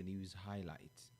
the news highlights.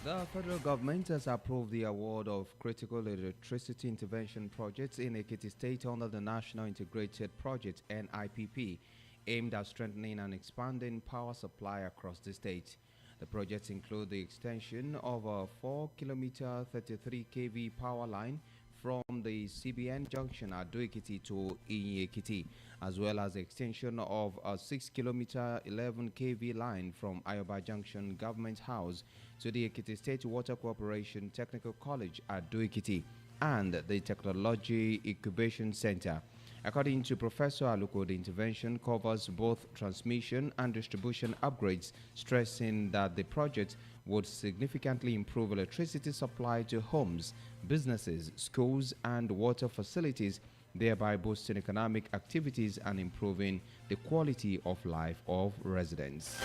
The federal government has approved the award of critical electricity intervention projects in Ekiti State under the National Integrated Project (NIPP), aimed at strengthening and expanding power supply across the state. The projects include the extension of a 4-kilometer 33 kV power line from the CBN junction at Ado-Ekiti to Iyi-Ekiti, as well as the extension of a 6-kilometer 11 kV line from Ayoba Junction Government House to the Ekiti State Water Corporation Technical College at Ado-Ekiti and the Technology Incubation Center. According to Professor Aluko, the intervention covers both transmission and distribution upgrades, stressing that the project would significantly improve electricity supply to homes, businesses, schools, and water facilities, thereby boosting economic activities and improving the quality of life of residents.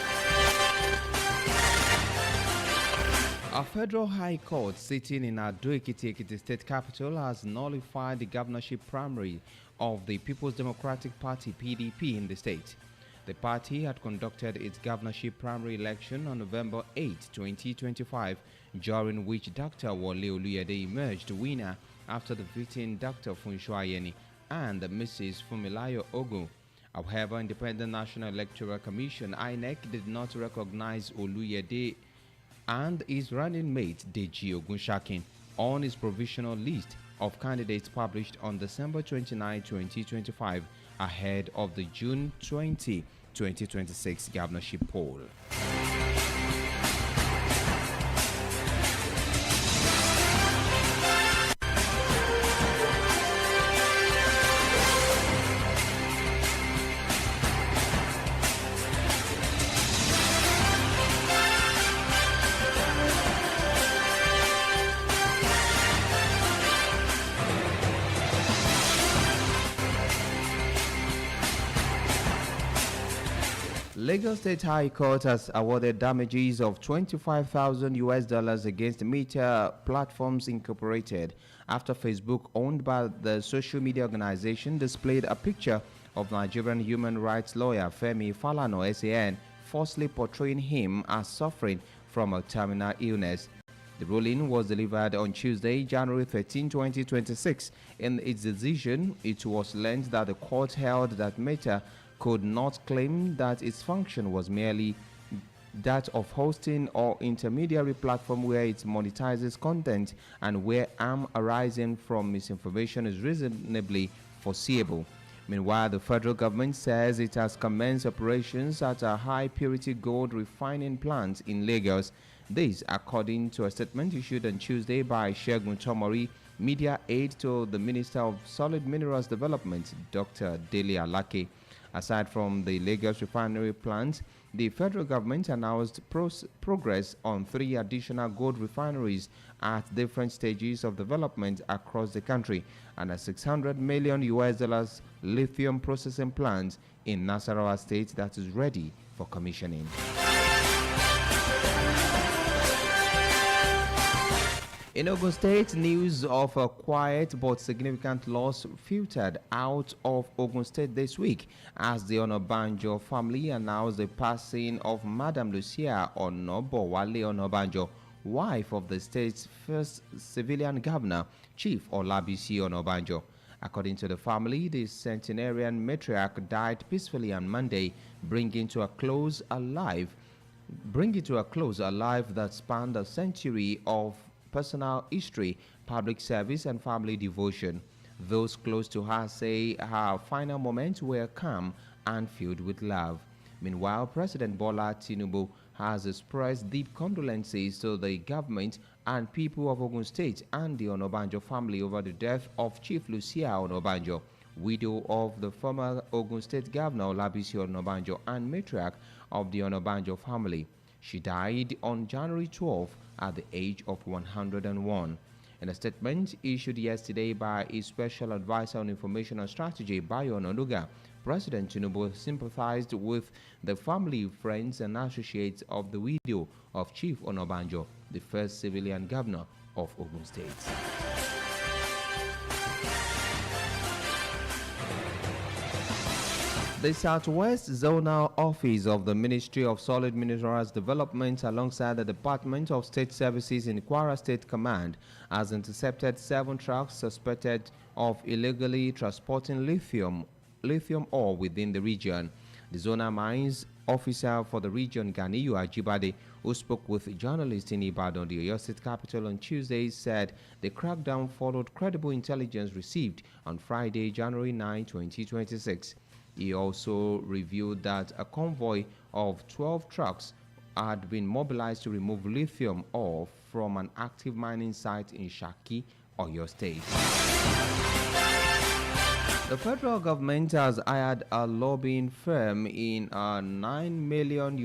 A federal high court sitting in Ado-Ekiti, Ekiti State Capital, has nullified the governorship primary of the People's Democratic Party (PDP) in the state. The party had conducted its governorship primary election on November 8, 2025, during which Dr. Wole Oluyede emerged winner after defeating Dr. Funsho Ayeni and Mrs. Fumilayo Ogun. However, Independent National Electoral Commission (INEC) did not recognize Oluyede and his running mate Deji Ogunshakin on his provisional list of candidates published on December 29, 2025, ahead of the June 20, 2026 governorship poll. Lagos State High Court has awarded damages of $25,000 against Meta Platforms Incorporated after Facebook, owned by the social media organization, displayed a picture of Nigerian human rights lawyer Femi Falana SAN, falsely portraying him as suffering from a terminal illness. The ruling was delivered on Tuesday, January 13, 2026. In its decision, it was learned that the court held that Meta could not claim that its function was merely that of hosting or intermediary platform where it monetizes content and where harm arising from misinformation is reasonably foreseeable. Meanwhile, the federal government says it has commenced operations at a high-purity gold refining plant in Lagos. This, according to a statement issued on Tuesday by Segun Tomori, media aide to the Minister of Solid Minerals Development, Dr. Dele Alake. Aside from the Lagos refinery plant, the federal government announced progress on 3 additional gold refineries at different stages of development across the country and a $600 million lithium processing plant in Nasarawa State that is ready for commissioning. In Ogun State, news of a quiet but significant loss filtered out of Ogun State this week as the Onabanjo family announced the passing of Madam Lucia Onobowale Onabanjo, wife of the state's first civilian governor, Chief Olabisi Onabanjo. According to the family, the centenarian matriarch died peacefully on Monday, bringing to a close a life that spanned a century of personal history, public service, and family devotion. Those close to her say her final moments were calm and filled with love. Meanwhile, President Bola Tinubu has expressed deep condolences to the government and people of Ogun State and the Onabanjo family over the death of Chief Lucia Onabanjo, widow of the former Ogun State Governor Olabisi Onabanjo and matriarch of the Onabanjo family. She died on January 12 at the age of 101. In a statement issued yesterday by his Special Advisor on Information and Strategy, Bayo Onanuga, President Tinubu sympathized with the family, friends, and associates of the widow of Chief Onabanjo, the first civilian governor of Ogun State. The Southwest Zonal Office of the Ministry of Solid Minerals Development, alongside the Department of State Services in Kwara State Command, has intercepted 7 trucks suspected of illegally transporting lithium ore within the region. The zonal mines officer for the region, Ganiyu Ajibade, who spoke with journalists in Ibadan, the Oyo State capital, on Tuesday, said the crackdown followed credible intelligence received on Friday, January 9, 2026. He also revealed that a convoy of 12 trucks had been mobilized to remove lithium ore from an active mining site in Shaki, Oyo State. The federal government has hired a lobbying firm in a $9 million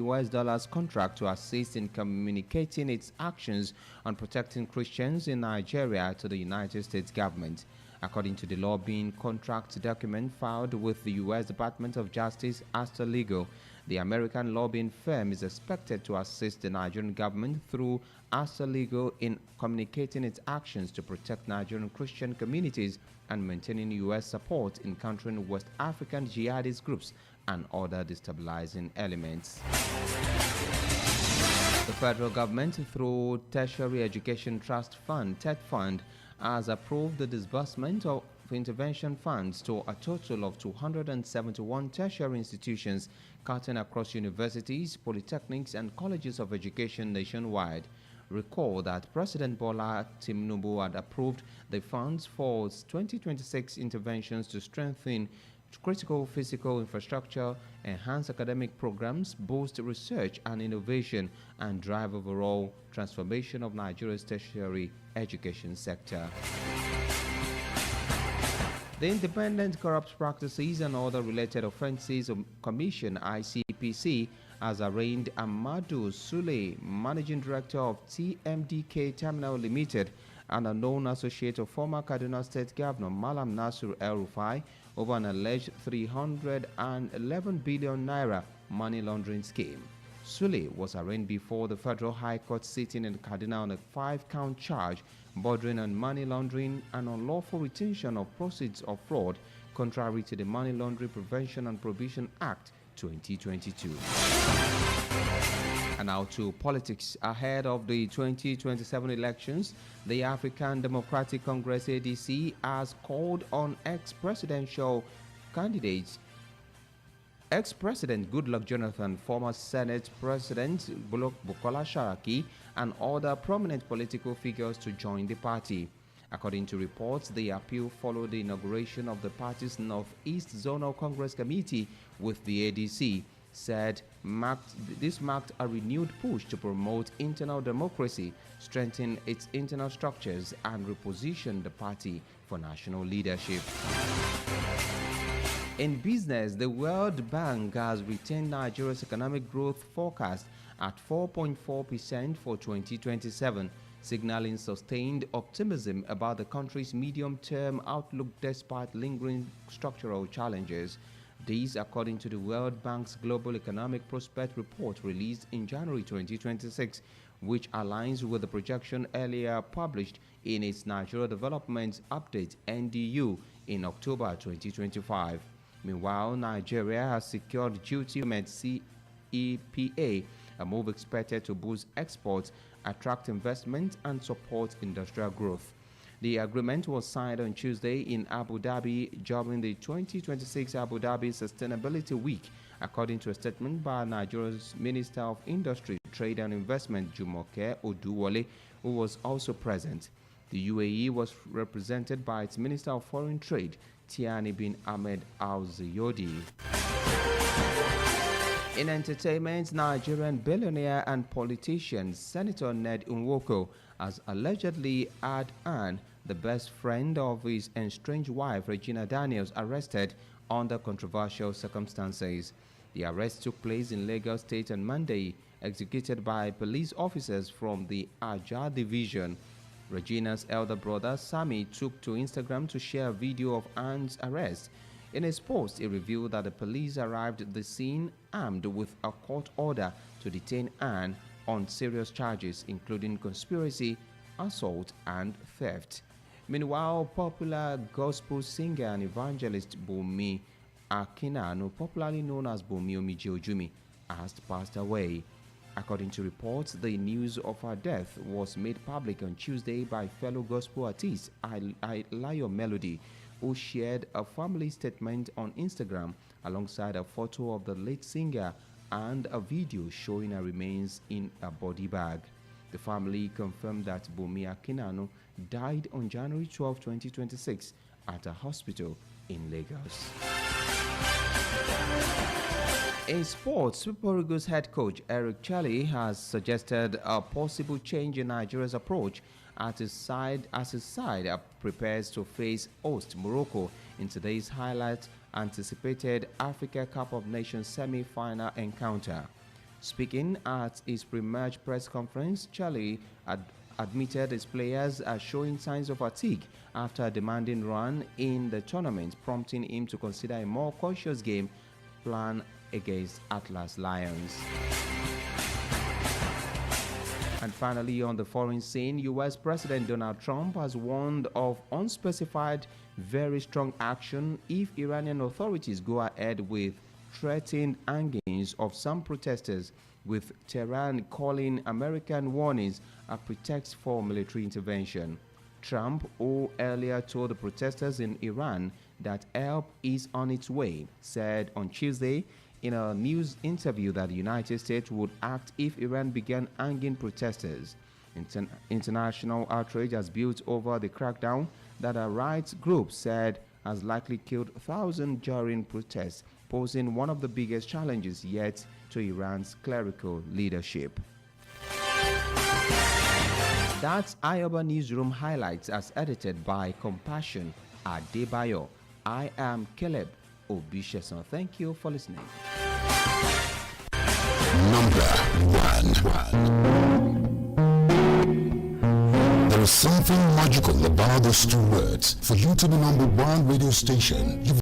contract to assist in communicating its actions on protecting Christians in Nigeria to the United States government. According to the lobbying contract document filed with the U.S. Department of Justice, Asta Legal, the American lobbying firm is expected to assist the Nigerian government through Asta Legal in communicating its actions to protect Nigerian Christian communities and maintaining U.S. support in countering West African jihadist groups and other destabilizing elements. The federal government, through Tertiary Education Trust Fund, TED Fund, has approved the disbursement of intervention funds to a total of 271 tertiary institutions cutting across universities, polytechnics, and colleges of education nationwide. Recall that President Bola Tinubu had approved the funds for 2026 interventions to strengthen critical physical infrastructure, enhance academic programs, boost research and innovation, and drive overall transformation of Nigeria's tertiary education sector. The Independent Corrupt Practices and Other Related Offences Commission, ICPC, has arraigned Amadou Sule, Managing Director of TMDK Terminal Limited, and a known associate of former Kaduna State Governor Malam Nasir El-Rufai over an alleged 311 billion naira money laundering scheme. Sule was arraigned before the Federal High Court sitting in Kaduna on a 5-count charge bordering on money laundering and unlawful retention of proceeds of fraud, contrary to the Money Laundering Prevention and Prohibition Act 2022. And now to politics. Ahead of the 2027 elections, the African Democratic Congress ADC has called on ex-presidential candidates, ex-President Goodluck Jonathan, former Senate President Bukola Saraki, and other prominent political figures to join the party. According to reports, the appeal followed the inauguration of the party's Northeast Zonal Congress Committee with the ADC. This marked a renewed push to promote internal democracy, strengthen its internal structures, and reposition the party for national leadership. In business, the World Bank has retained Nigeria's economic growth forecast at 4.4% for 2027, signaling sustained optimism about the country's medium-term outlook despite lingering structural challenges. These, according to the World Bank's Global Economic Prospect Report released in January 2026, which aligns with the projection earlier published in its Nigeria Development Update (NDU) in October 2025. Meanwhile, Nigeria has secured duty CEPA, a move expected to boost exports, attract investment, and support industrial growth. The agreement was signed on Tuesday in Abu Dhabi during the 2026 Abu Dhabi Sustainability Week, according to a statement by Nigeria's Minister of Industry, Trade and Investment, Jumoke Oduwole, who was also present. The UAE was represented by its Minister of Foreign Trade, Tiani bin Ahmed Al-Zayodi. In entertainment, Nigerian billionaire and politician Senator Ned Nwoko has allegedly had Anne, the best friend of his estranged wife Regina Daniels, arrested under controversial circumstances. The arrest took place in Lagos State on Monday, executed by police officers from the Aja Division. Regina's elder brother Sammy took to Instagram to share a video of Anne's arrest. In his post, he revealed that the police arrived at the scene armed with a court order to detain Anne on serious charges including conspiracy, assault, and theft. Meanwhile, popular gospel singer and evangelist Bumi Akinanu, popularly known as Bumi Omiji has passed away. According to reports, the news of her death was made public on Tuesday by fellow gospel artist Layo Melody, who shared a family statement on Instagram alongside a photo of the late singer and a video showing her remains in a body bag. The family confirmed that Bumi Akinanu died on January 12, 2026 at a hospital in Lagos. In sports, Super Eagles head coach Eric Chelle has suggested a possible change in Nigeria's approach as his side prepares to face host Morocco in today's highlight anticipated Africa Cup of Nations semi-final encounter. Speaking at his pre-match press conference, Chelle admitted his players are showing signs of fatigue after a demanding run in the tournament, prompting him to consider a more cautious game plan against Atlas Lions. And finally, on the foreign scene, U.S. President Donald Trump has warned of unspecified, very strong action if Iranian authorities go ahead with threatened hangings of some protesters, with Tehran calling American warnings a pretext for military intervention. Trump, who earlier told the protesters in Iran that help is on its way, said on Tuesday in a news interview that the United States would act if Iran began hanging protesters. International outrage has built over the crackdown that a rights group said has likely killed thousands during protests, posing one of the biggest challenges yet to Iran's clerical leadership. That's Ayoba Newsroom Highlights as edited by Compassion Adebayo. I am Caleb Obisheson. Thank you for listening. Number 1. There is something magical about those two words. For you to be number one radio station, you've